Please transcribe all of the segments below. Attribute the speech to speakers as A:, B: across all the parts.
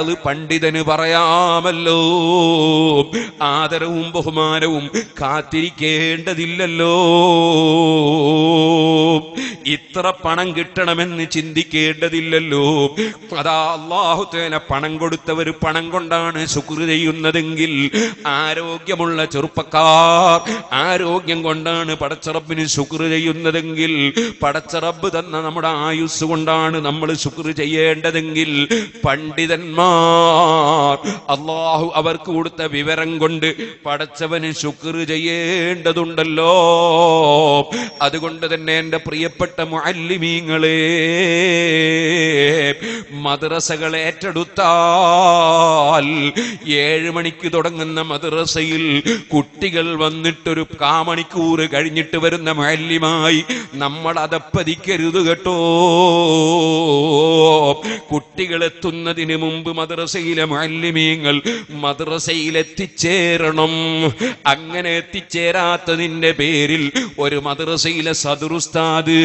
A: അത് പണ്ഡിതന് പറയാമല്ലോ. ആദരവും ബഹുമാനവും കാത്തിരിക്കേണ്ടതില്ലല്ലോ. ഇത്ര പണം കിട്ടണമെന്ന് ചിന്തിക്കേണ്ടതില്ലല്ലോ. അതാ അല്ലാഹു തആല പണം കൊടുത്തവർ പണം കൊണ്ടാണ് ശുക്ർ ചെയ്യുന്നതെങ്കിൽ, ആരോഗ്യമുള്ള ചെറുപ്പക്കാർ ആരോഗ്യം കൊണ്ടാണ് പടച്ച റബ്ബിന് ശുക്ർ ചെയ്യുന്നതെങ്കിൽ, പടച്ച റബ്ബ് തന്ന നമ്മുടെ ആയുസ് കൊണ്ടാണ് നമ്മൾ ശുക്ർ ചെയ്യേണ്ടതെങ്കിൽ, പണ്ഡിതന്മാർ അല്ലാഹു അവർക്ക് കൊടുത്ത വിവരം കൊണ്ട് പടച്ചവന് ശുക്ർ ചെയ്യേണ്ടതുണ്ടല്ലോ. അതുകൊണ്ട് തന്നെ എൻ്റെ പ്രിയപ്പെട്ട മുഅല്ലിമീങ്ങളെ, മദ്രസകൾ ഏറ്റെടുത്താൽ 7 മണിക്ക് തുടങ്ങുന്ന മദ്രസയിൽ കുട്ടികൾ വന്നിട്ടൊരു കാമണിക്കൂർ കഴിഞ്ഞിട്ട് വരുന്ന മുഅല്ലിമായി നമ്മൾ അതപ്പതിക്കരുത് കേട്ടോ. കുട്ടികൾ എത്തുന്നതിന് മുമ്പ് മദ്രസയിലെ മുഅല്ലിമീങ്ങൾ മദ്രസയിൽ എത്തിച്ചേരണം. അങ്ങനെ എത്തിച്ചേരാത്തതിന്റെ പേരിൽ ഒരു മദ്രസയിലെ സദറുസ്താദ്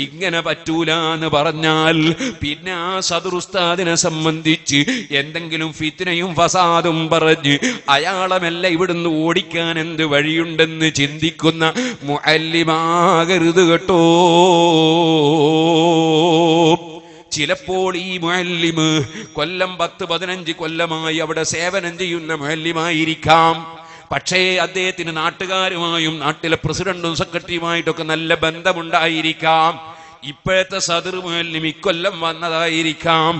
A: ഇങ്ങനെ പറ്റൂല എന്ന് പറഞ്ഞാൽ, പിന്നെ ആ സദറുസ്താദിനെ സംബന്ധിച്ച് എന്തെങ്കിലും ഫിത്നയും ഫസാദും പറഞ്ഞ് അയാളമല്ല ഇവിടുന്ന് ഓടിക്കാൻ എന്ത് വഴിയുണ്ടെന്ന് ചിന്തിക്കുന്ന മുഅല്ലിമാകരുത് കേട്ടോ. ചിലപ്പോൾ ഈ മുഅല്ലിമ് കൊല്ലം 10-15 കൊല്ലമായി അവിടെ സേവനം ചെയ്യുന്ന മുഅല്ലിമായിരിക്കാം. പക്ഷേ അദ്ദേഹത്തിന് നാട്ടുകാരുമായും നാട്ടിലെ പ്രസിഡന്റും സെക്രട്ടറിയുമായിട്ടൊക്കെ നല്ല ബന്ധമുണ്ടായിരിക്കാം. ഇപ്പോഴത്തെ സദർ മുഅല്ലിം ഇക്കൊല്ലം വന്നതായിരിക്കാം.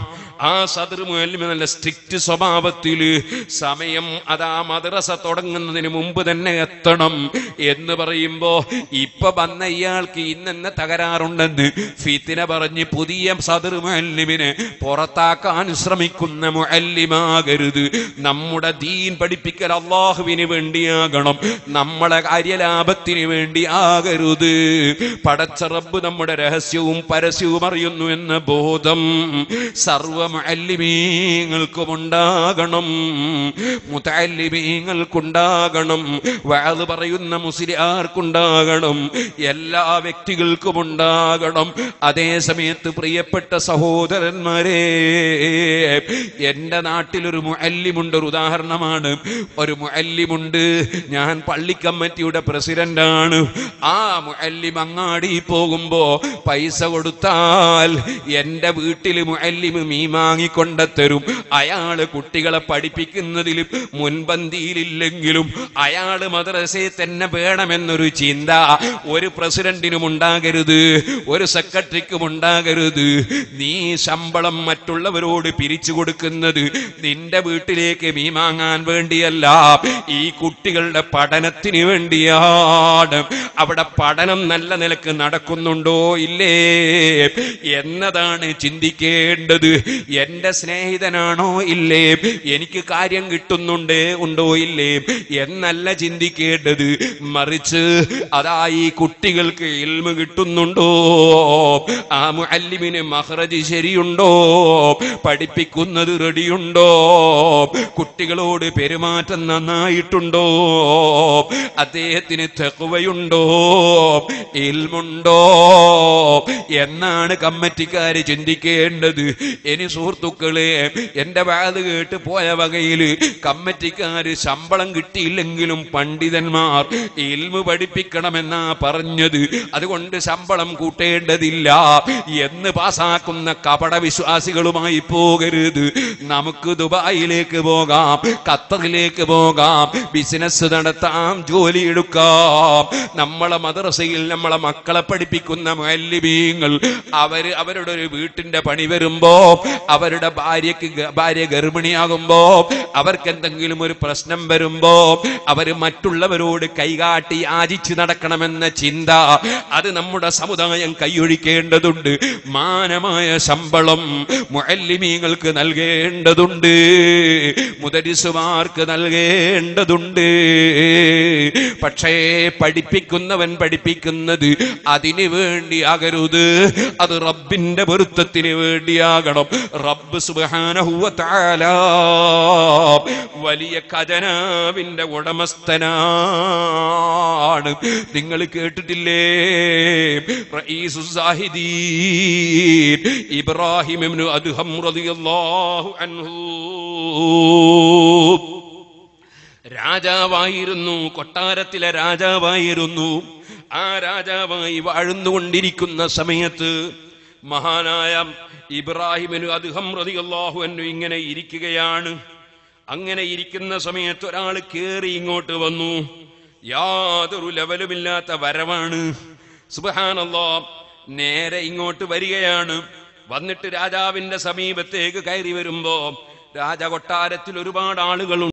A: ആ സദർ മുഅല്ലിം നല്ല സ്ട്രിക്റ്റ് സ്വഭാവത്തില് സമയം അതാ മദ്രസ തുടങ്ങുന്നതിന് മുമ്പ് തന്നെ എത്തണം എന്ന് പറയുമ്പോ, ഇപ്പൊ വന്ന ഇയാൾക്ക് ഇന്നെന്ന തകരാറുണ്ടെന്ന് ഫിത്ന പറഞ്ഞ് പുതിയ സദർ മുഅല്ലിമിനെ പുറത്താക്കാൻ ശ്രമിക്കുന്ന മുഅല്ലിമാകരുത്. നമ്മുടെ ദീൻ പഠിപ്പിക്കൽ അല്ലാഹുവിന് വേണ്ടിയാകണം, നമ്മളെ കാര്യലാഭത്തിന് വേണ്ടി ആകരുത്. പടച്ച റബ്ബ് നമ്മുടെ രഹസ്യവും പരസ്യവും അറിയുന്നു എന്ന ബോധം സർവ മുഅല്ലിമീങ്ങൾക്കും ഉണ്ടാകണം, മുതഅല്ലിമീങ്ങൾക്കുണ്ടാകണം, വഅദ് പറയുന്ന മുസ്ലിയാർക്കുണ്ടാകണം, എല്ലാ വ്യക്തികൾക്കും ഉണ്ടാകണം. അതേ സമയത്ത് പ്രിയപ്പെട്ട സഹോദരന്മാരെ, എൻ്റെ നാട്ടിലൊരു മുഅല്ലിമുണ്ട്. ഒരു ഉദാഹരണമാണ്. ഒരു മുഅല്ലിമുണ്ട്. ഞാൻ പള്ളി കമ്മിറ്റിയുടെ പ്രസിഡന്റാണ്. ആ മുഅല്ലിം അങ്ങാടി പോകുമ്പോ പൈസ കൊടുത്താൽ എൻ്റെ വീട്ടിൽ മുഅല്ലിം മീൻ വാങ്ങിക്കൊണ്ടത്തരും. അയാള് കുട്ടികളെ പഠിപ്പിക്കുന്നതിൽ മുൻപന്തിയിലില്ലെങ്കിലും അയാള് മദ്രസയെ തന്നെ വേണമെന്നൊരു ചിന്ത ഒരു പ്രസിഡന്റിനും ഉണ്ടാകരുത്, ഒരു സെക്രട്ടറിക്കും ഉണ്ടാകരുത്. നീ ശമ്പളം മറ്റുള്ളവരോട് പിരിച്ചു കൊടുക്കുന്നത് നിന്റെ വീട്ടിലേക്ക് മീൻ വാങ്ങാൻ വേണ്ടിയല്ല, ഈ കുട്ടികളുടെ പഠനത്തിന് വേണ്ടിയാണ്. അവിടെ പഠനം നല്ല നിലക്ക് നടക്കുന്നുണ്ടോ ഇല്ലേ എന്നതാണ് ചിന്തിക്കേണ്ടത്. എന്റെ സ്നേഹിതനാണോ ഇല്ലേ, എനിക്ക് കാര്യം കിട്ടുന്നുണ്ട് ഉണ്ടോ ഇല്ലേ എന്നല്ല ചിന്തിക്കേണ്ടത്. മറിച്ച് അതാ ഈ കുട്ടികൾക്ക് ഇൽമ് കിട്ടുന്നുണ്ടോ, ആ മുഅല്ലിമിന് മഖ്റജ് ശരിയുണ്ടോ, പഠിപ്പിക്കുന്നത് റെഡിയുണ്ടോ, കുട്ടികളോട് പെരുമാറ്റം നന്നായിട്ടുണ്ടോ, അദ്ദേഹത്തിന് തഖ്വയുണ്ടോ, ഇൽമുണ്ടോ എന്നാണ് കമ്മിറ്റിക്കാര് ചിന്തിക്കേണ്ടത്. ഇനി സുഹൃത്തുക്കളെ, എന്റെ വാത് കേട്ട് പോയ വകയിൽ കമ്മിറ്റിക്കാര് ശമ്പളം കിട്ടിയില്ലെങ്കിലും പണ്ഡിതന്മാർ ഇൽമു പഠിപ്പിക്കണമെന്നാ പറഞ്ഞത്, അതുകൊണ്ട് ശമ്പളം കൂട്ടേണ്ടതില്ല എന്ന് പാസാക്കുന്ന കപട വിശ്വാസികളുമായി പോകരുത്. നമുക്ക് ദുബായിലേക്ക് പോകാം, ഖത്തറിലേക്ക് പോകാം, ബിസിനസ് നടത്താം, ജോലിയെടുക്കാം. നമ്മളെ മദ്രസയിൽ നമ്മളെ മക്കളെ പഠിപ്പിക്കുന്ന മുഅല്ലിമീങ്ങൾ അവരുടെ ഒരു വീട്ടിന്റെ പണി വരുമ്പോ, അവരുടെ ഭാര്യ ഗർഭിണിയാകുമ്പോ, അവർക്ക് എന്തെങ്കിലും ഒരു പ്രശ്നം വരുമ്പോ അവര് മറ്റുള്ളവരോട് കൈകാട്ടി യാചിച്ച് നടക്കണമെന്ന ചിന്ത അത് നമ്മുടെ സമുദായം കൈയൊഴിക്കേണ്ടതുണ്ട്. മാനമായ ശമ്പളം മുഅല്ലിമീങ്ങൾക്ക് നൽകേണ്ടതുണ്ട്, മുദരിസുമാർക്ക് നൽകേണ്ടതുണ്ട്. പക്ഷേ പഠിപ്പിക്കുന്നവൻ പഠിപ്പിക്കുന്നത് അതിനു വേണ്ടിയാകരുത്, അത് റബ്ബിന്റെ പൊരുത്തത്തിന് വേണ്ടിയാകണം. റബ്ബ് സുബ്ഹാനഹു വ തആല വലിയ ഖജനാവിന്റെ ഉടമസ്ഥനാണ്. നിങ്ങൾ കേട്ടിട്ടില്ലേ റഈസു സാഹിദീൻ ഇബ്രാഹിം ഇബ്നു അദ്ഹം റളിയല്ലാഹു അൻഹു രാജാവായിരുന്നു, കൊട്ടാരത്തിലെ രാജാവായിരുന്നു. ആ രാജാവായി വാഴുന്നുകൊണ്ടിരിക്കുന്ന സമയത്ത് മഹാനായ ഇബ്രാഹിം ഇബ്നു അദ്ഹം റളിയല്ലാഹു അൻഹു ഇങ്ങനെ ഇരിക്കുകയാണ്. അങ്ങനെ ഇരിക്കുന്ന സമയത്ത് ഒരാൾ കേറി ഇങ്ങോട്ട് വന്നു. യാതൊരു ലെവലുമില്ലാത്ത വരവാണ്. സുബ്ഹാനല്ലാഹ്, നേരെ ഇങ്ങോട്ട് വരികയാണ്. വന്നിട്ട് രാജാവിന്റെ സമീപത്തേക്ക് കയറി വരുമ്പോ രാജകൊട്ടാരത്തിൽ ഒരുപാട് ആളുകളുണ്ട്.